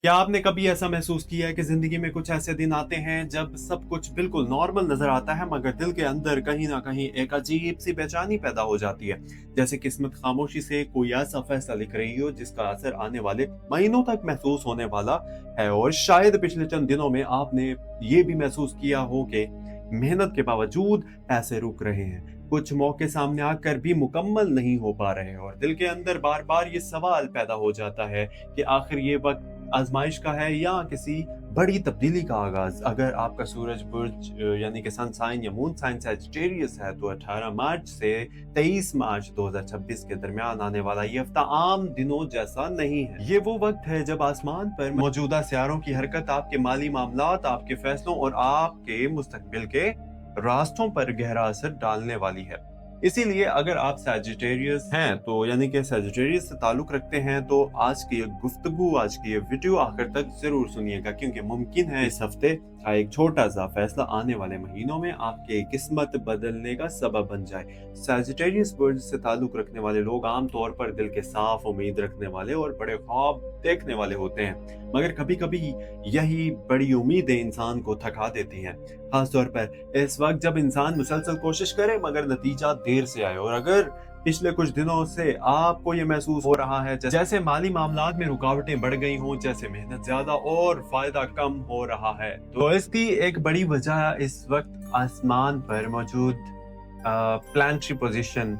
क्या आपने कभी ऐसा महसूस किया है कि ज़िंदगी में कुछ ऐसे दिन आते हैं जब सब कुछ बिल्कुल नॉर्मल नज़र आता है मगर दिल के अंदर कहीं न कहीं एक अजीब-सी बेचैनी पैदा हो जाती है? जैसे किस्मत खामोशी से कोई ऐसा फैसला लिख रही हो जिसका असर आने वाले महीनों तक महसूस होने वाला है और शायद पिछले चंद दिनों में आपने ये भी महसूस किया हो कि मेहनत के बावजूद पैसे रुक रहे हैं। कुछ मौके सामने आकर भी मुकम्मल नहीं हो पा रहे हैं और दिल के अंदर बार-बार ये सवाल पैदा हो जाता है कि आखिर ये वक़्त आज़माइश का है या किसी बड़ी तब्दीली का आगाज़। अगर आपका सूरज बुर्ज यानी कि सन साइन या मून साइन सैजिटेरियस है तो 18 मार्च से 23 मार्च 2026 के दरमियान आने वाला ये हफ्ता आम दिनों जैसा नहीं है। ये वो वक्त है जब आसमान पर मौजूदा सियारों की हरकत आपके माली मामलात, आपके फैसलों और आपके मुस्तकबिल के रास्तों पर गहरा असर डालने वाली है। इसीलिए अगर आप सैजिटेरियस हैं तो यानी कि सैजिटेरियस से ताल्लुक रखते हैं तो आज की ये गुफ्तगू, आज की ये वीडियो आखिर तक जरूर सुनिएगा क्योंकि मुमकिन है इस हफ्ते का एक छोटा सा फैसला आने वाले महीनों में आपकी किस्मत बदलने का सबब बन जाए। सैजिटेरियस बर्ड से ताल्लुक रखने वाले लोग आमतौर पर दिल के साफ, उम्मीद रखने वाले और बड़े ख्वाब देखने वाले होते हैं, मगर कभी कभी यही बड़ी उम्मीदें इंसान को थका देती हैं, खासतौर पर इस वक्त जब इंसान मुसलसल कोशिश करे मगर नतीजा देर से आए। और अगर पिछले कुछ दिनों से आपको ये महसूस हो रहा है जैसे माली मामलात में रुकावटें बढ़ गई हों, जैसे मेहनत ज्यादा और फायदा कम हो रहा है, तो इसकी एक बड़ी वजह इस वक्त आसमान पर मौजूद प्लानिटरी पोजीशन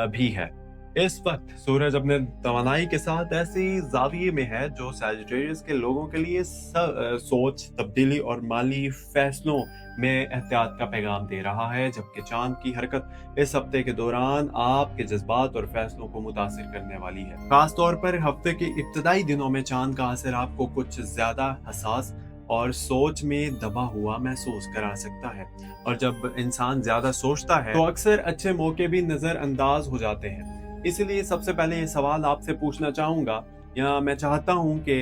भी है। इस वक्त सूरज अपने तवानाई के साथ ऐसी जाविये में है जो सैजिटेरियस के लोगों के लिए सोच, तब्दीली और माली फैसलों में एहतियात का पैगाम दे रहा है, जबकि चांद की हरकत इस हफ्ते के दौरान आपके जज्बात और फैसलों को मुतासिर करने वाली है। खास तौर पर हफ्ते के इब्तदाई दिनों में चांद का असर आपको कुछ ज्यादा हसास और सोच में दबा हुआ महसूस करा सकता है, और जब इंसान ज्यादा सोचता है तो अक्सर अच्छे मौके भी नजरअंदाज हो जाते हैं। इसलिए सबसे पहले ये सवाल आपसे पूछना चाहूंगा, या मैं चाहता हूं कि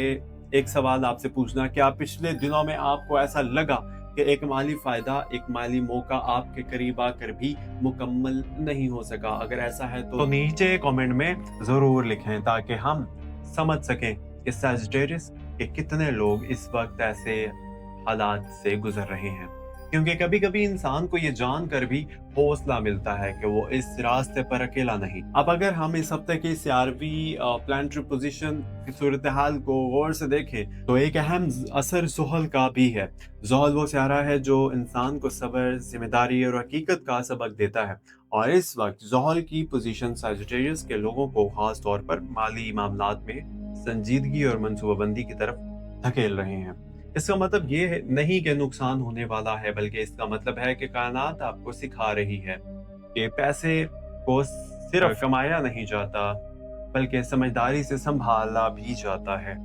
एक सवाल आपसे पूछना, क्या पिछले दिनों में आपको ऐसा लगा कि एक माली फायदा, एक माली मौका आपके करीब आकर भी मुकम्मल नहीं हो सका? अगर ऐसा है तो नीचे कमेंट में जरूर लिखें ताकि हम समझ सकें कि सैजिटेरियस के कितने लोग इस वक्त ऐसे हालात से गुजर रहे हैं। क्योंकि कभी कभी इंसान को ये जानकर भी हौसला मिलता है कि वो इस रास्ते पर अकेला नहीं। अब अगर हम इस हफ्ते की 11वीं प्लानिटरी पोजीशन की सूरत हाल को गौर से देखें तो एक अहम असर ज़ुहल का भी है। ज़ुहल वो सियारा है जो इंसान को सब्र, जिम्मेदारी और हकीकत का सबक देता है, और इस वक्त ज़ुहल की पोजीशन सैजिटेरियस के लोगों को खास तौर पर माली मामलात में संजीदगी और मनसूबाबंदी की तरफ धकेल रहे हैं। इसका मतलब ये नहीं कि नुकसान होने वाला है, बल्कि इसका मतलब है कि कायनात आपको सिखा रही है कि पैसे को सिर्फ कमाया नहीं जाता बल्कि समझदारी से संभाला भी जाता है।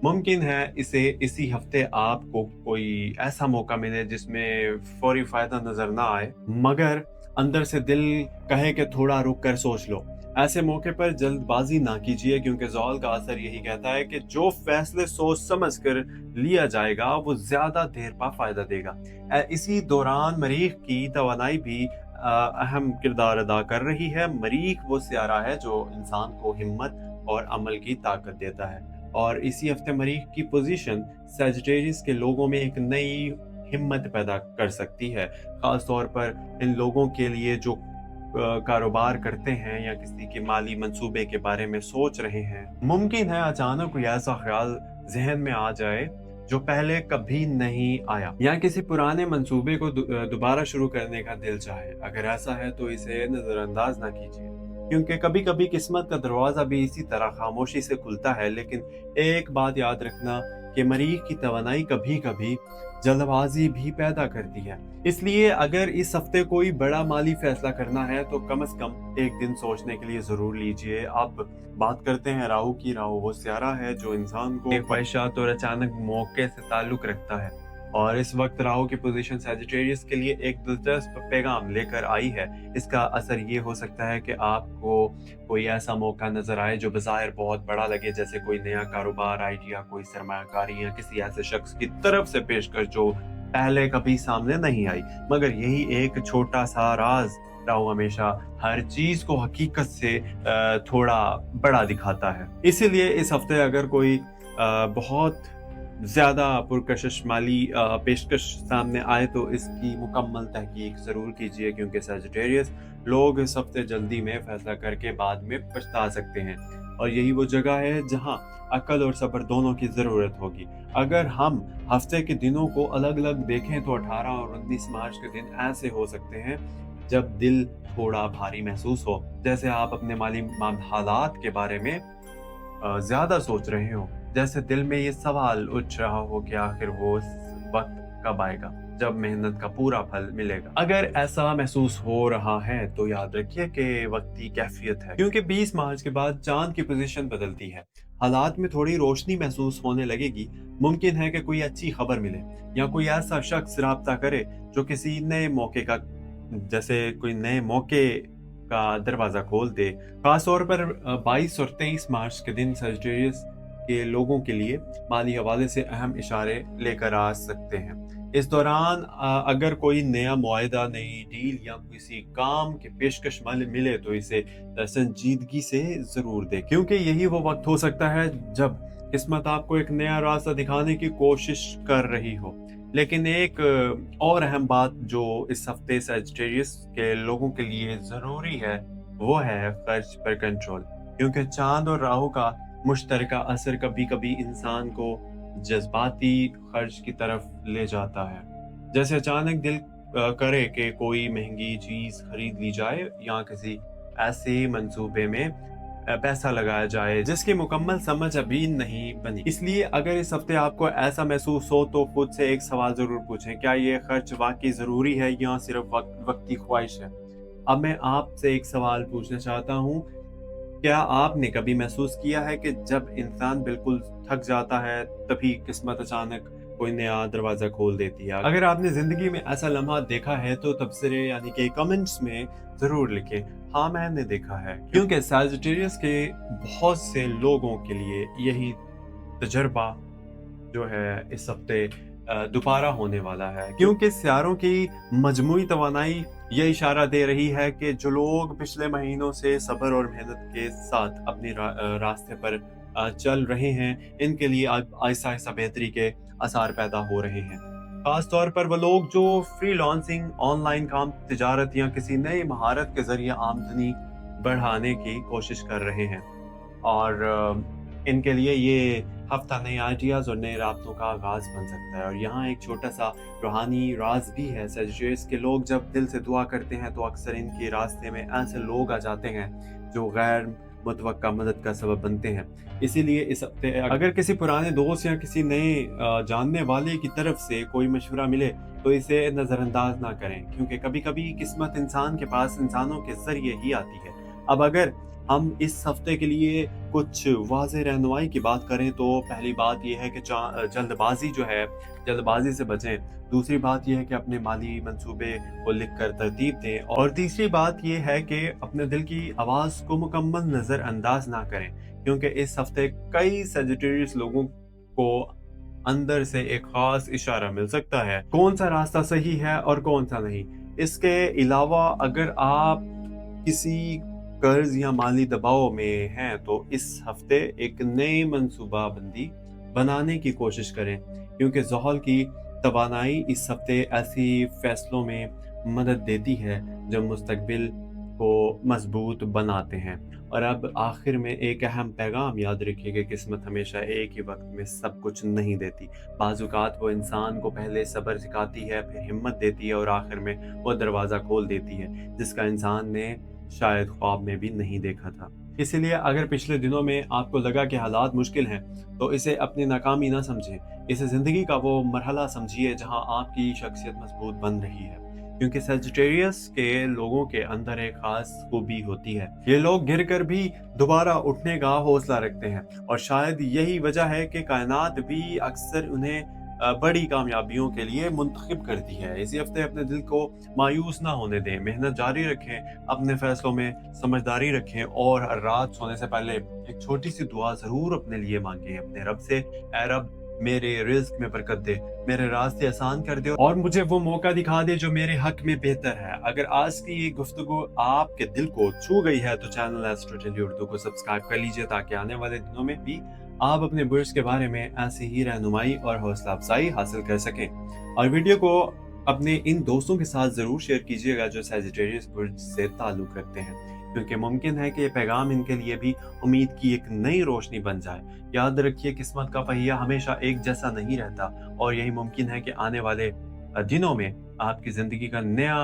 मुमकिन है इसी हफ्ते आपको कोई ऐसा मौका मिले जिसमें फौरी फायदा नजर ना आए, मगर अंदर से दिल कहे कि थोड़ा रुक कर सोच लो। ऐसे मौके पर जल्दबाजी ना कीजिए क्योंकि ज़ौल का असर यही कहता है कि जो फैसले सोच समझ कर लिया जाएगा वो ज्यादा देर पा फायदा देगा। इसी दौरान मरीख की तवानाई भी अहम किरदार अदा कर रही है। मरीख वो सियारा है जो इंसान को हिम्मत और अमल की ताकत देता है, और इसी हफ्ते मरीख की पोजीशन सैजिटेरियस के लोगों में एक नई हिम्मत पैदा कर सकती है, खास तौर पर इन लोगों के लिए जो कारोबार करते हैं या किसी के माली मंसूबे के बारे में सोच रहे हैं। मुमकिन है अचानक कोई ऐसा ख्याल जहन में आ जाए जो पहले कभी नहीं आया, या किसी पुराने मंसूबे को दोबारा शुरू करने का दिल चाहे। अगर ऐसा है तो इसे नजरअंदाज ना कीजिए क्योंकि कभी कभी किस्मत का दरवाजा भी इसी तरह खामोशी से खुलता है। लेकिन एक बात याद रखना कि मरीख की तवानाई कभी कभी जल्दबाजी भी पैदा करती है। इसलिए अगर इस हफ्ते कोई बड़ा माली फैसला करना है तो कम से कम एक दिन सोचने के लिए जरूर लीजिए। अब बात करते हैं राहु की। राहु वो सियारा है जो इंसान को ख्वाहिशात और अचानक मौके से ताल्लुक रखता है, और इस वक्त राहु की पोजीशन सैजिटेरियस के लिए एक दिलचस्प पैगाम लेकर आई है। इसका असर ये हो सकता है कि आपको कोई ऐसा मौका नजर आए जो बज़ाहिर बहुत बड़ा लगे, जैसे कोई नया कारोबार आइडिया, कोई सरमायाकारी या किसी ऐसे शख्स की तरफ से पेशकश जो पहले कभी सामने नहीं आई। मगर यही एक छोटा सा राज, राहु हमेशा हर चीज को हकीकत से थोड़ा बड़ा दिखाता है। इसीलिए इस हफ्ते अगर कोई बहुत ज़्यादा पुरकशिश माली पेशकश सामने आए तो इसकी मुकम्मल तहकीक ज़रूर कीजिए, क्योंकि सैजिटेरियस लोग इस हफ्ते जल्दी में फैसला करके बाद में पछता सकते हैं, और यही वो जगह है जहां अक्ल और सब्र दोनों की ज़रूरत होगी। अगर हम हफ्ते के दिनों को अलग-अलग देखें तो 18 और 19 मार्च के दिन ऐसे हो सकते हैं जब दिल थोड़ा भारी महसूस हो, जैसे आप अपने माली हालात के बारे में ज़्यादा सोच रहे हो, जैसे दिल में ये सवाल उठ रहा हो कि आखिर वो वक्त कब आएगा जब मेहनत का पूरा फल मिलेगा। अगर ऐसा महसूस हो रहा है तो याद रखिए कि वक्ती कैफियत है, क्योंकि 20 मार्च के बाद चांद की पोजीशन बदलती है, हालात में थोड़ी रोशनी महसूस होने लगेगी। मुमकिन है कि कोई अच्छी खबर मिले या कोई ऐसा शख्स राब्ता करे जो किसी नए मौके का, जैसे कोई नए मौके का दरवाजा खोल दे। खास तौर पर 22 और 23 मार्च के दिन सजिटेरियस के लोगों के लिए माली हवाले से अहम इशारे लेकर आ सकते हैं। इस दौरान अगर कोई नया मुआहदा, नई डील या किसी काम की पेशकश मिले तो इसे संजीदगी से जरूर दें, क्योंकि यही वो वक्त हो सकता है जब किस्मत आपको एक नया रास्ता दिखाने की कोशिश कर रही हो। लेकिन एक और अहम बात जो इस हफ्ते सजिटेरियस के लोगों के लिए ज़रूरी है वो है खर्च पर कंट्रोल, क्योंकि चांद और राहु का मुश्तरका असर कभी कभी इंसान को जज्बाती खर्च की तरफ ले जाता है। जैसे अचानक दिल करे कि कोई महंगी चीज़ खरीद ली जाए या किसी ऐसे मंसूबे में पैसा लगाया जाए जिसकी मुकम्मल समझ अभी नहीं बनी। इसलिए अगर इस हफ्ते आपको ऐसा महसूस हो तो खुद से एक सवाल जरूर पूछें, क्या ये खर्च वाकई ज़रूरी है या सिर्फ वक्ती ख्वाहिश है। अब मैं आपसे एक सवाल पूछना चाहता हूँ, क्या आपने कभी महसूस किया है कि जब इंसान बिल्कुल थक जाता है तभी किस्मत अचानक कोई नया दरवाजा खोल देती है? अगर आपने जिंदगी में ऐसा लम्हा देखा है तो तबसरे यानी कि कमेंट्स में जरूर लिखें, हाँ मैंने देखा है, क्योंकि सैजिटेरियस के बहुत से लोगों के लिए यही तजर्बा जो है इस हफ्ते दोबारा होने वाला है, क्योंकि सियारों की मजमूई तवानाई ये इशारा दे रही है कि जो लोग पिछले महीनों से सब्र और मेहनत के साथ अपने रास्ते पर चल रहे हैं, इनके लिए आहिस्ता आहिस्ता बेहतरी के आसार पैदा हो रहे हैं। खास तौर पर वो लोग जो फ्रीलांसिंग, ऑनलाइन काम, तिजारत या किसी नई महारत के जरिए आमदनी बढ़ाने की कोशिश कर रहे हैं, और इनके लिए ये हफ्ता नए आइडियाज और नए राब्तों का आगाज बन सकता है। और यहाँ एक छोटा सा रूहानी राज भी है, सजिटेरियस के लोग जब दिल से दुआ करते हैं तो अक्सर इनके रास्ते में ऐसे लोग आ जाते हैं जो गैर मुतवक्का मदद का सबब बनते हैं। इसीलिए इस हफ्ते अगर किसी पुराने दोस्त या किसी नए जानने वाले की तरफ से कोई मशवरा मिले तो इसे नज़रअंदाज ना करें, क्योंकि कभी कभी किस्मत इंसान के पास इंसानों के जरिए ही आती है। अब अगर हम इस हफ्ते के लिए कुछ वाज़ेह रहनुमाई की बात करें तो पहली बात यह है कि जल्दबाजी से बचें। दूसरी बात यह है कि अपने माली मंसूबे को लिखकर तरतीब दें, और तीसरी बात यह है कि अपने दिल की आवाज़ को मुकम्मल नज़रअंदाज ना करें, क्योंकि इस हफ्ते कई सजिटेरियस लोगों को अंदर से एक खास इशारा मिल सकता है कौन सा रास्ता सही है और कौन सा नहीं। इसके अलावा अगर आप किसी कर्ज या माली दबाव में हैं तो इस हफ्ते एक नई मंसूबा बंदी बनाने की कोशिश करें, क्योंकि ज़ोहल की तवानाई इस हफ्ते ऐसी फैसलों में मदद देती है जो मुस्तकबिल को मजबूत बनाते हैं। और अब आखिर में एक अहम पैगाम याद रखिए कि किस्मत हमेशा एक ही वक्त में सब कुछ नहीं देती। बाज़-औक़ात वो इंसान को पहले सब्र सिखाती है, फिर हिम्मत देती है और आखिर में वो दरवाज़ा खोल देती है जिसका इंसान ने शायद ख्वाब में भी नहीं देखा था। इसीलिए अगर पिछले दिनों में आपको लगा कि हालात मुश्किल हैं तो इसे अपनी नाकामी ना समझें, इसे ज़िंदगी का वो मरहला समझिए जहां आपकी शख्सियत मजबूत बन रही है, क्योंकि सजिटेरियस के लोगों के अंदर एक खास खूबी होती है। ये लोग गिर कर भी दोबारा उठने का हौसला रखते हैं, और शायद यही वजह है कि कायनात भी अक्सर उन्हें बड़ी कामयाबियों के लिए मुंतखब करती है। इसी हफ्ते अपने दिल को मायूस ना होने दें, मेहनत जारी रखें, अपने फैसलों में समझदारी रखें, और हर रात सोने से पहले एक छोटी सी दुआ जरूर अपने लिए मांगें अपने रब से, ऐ रब मेरे रिस्क में बरकत दे, मेरे रास्ते आसान कर दे और मुझे वो मौका दिखा दे जो मेरे हक में बेहतर है। अगर आज की ये गुफ्तगू आपके दिल को छू गई है तो चैनल एस्ट्रो डेली उर्दू को सब्सक्राइब कर लीजिए ताकि आने वाले दिनों में भी आप अपने बुर्ज के बारे में ऐसी ही रहनुमाई और हौसला अफजाई हासिल कर सकें। और वीडियो को अपने इन दोस्तों के साथ ज़रूर शेयर कीजिएगा जो सैजिटेरियस बुर्ज से ताल्लुक़ रखते हैं, क्योंकि मुमकिन है कि ये पैगाम इनके लिए भी उम्मीद की एक नई रोशनी बन जाए। याद रखिए, किस्मत का पहिया हमेशा एक जैसा नहीं रहता और यही मुमकिन है कि आने वाले दिनों में आपकी ज़िंदगी का नया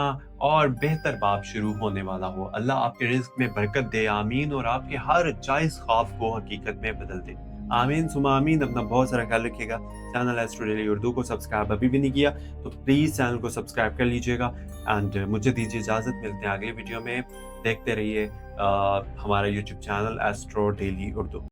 और बेहतर बाब शुरू होने वाला हो। अल्लाह आपके रिज़्क में बरकत दे, आमीन, और आपके हर जायज़ ख्वाब को हकीकत में बदल दे। आमीन सुम्मा आमीन। अपना बहुत सारा ख्याल रखिएगा। चैनल एस्ट्रो डेली उर्दू को सब्सक्राइब अभी भी नहीं किया तो प्लीज़ चैनल को सब्सक्राइब कर लीजिएगा। एंड मुझे दीजिए इजाज़त, मिलते हैं अगले वीडियो में। देखते रहिए हमारा YouTube channel astro daily Urdu.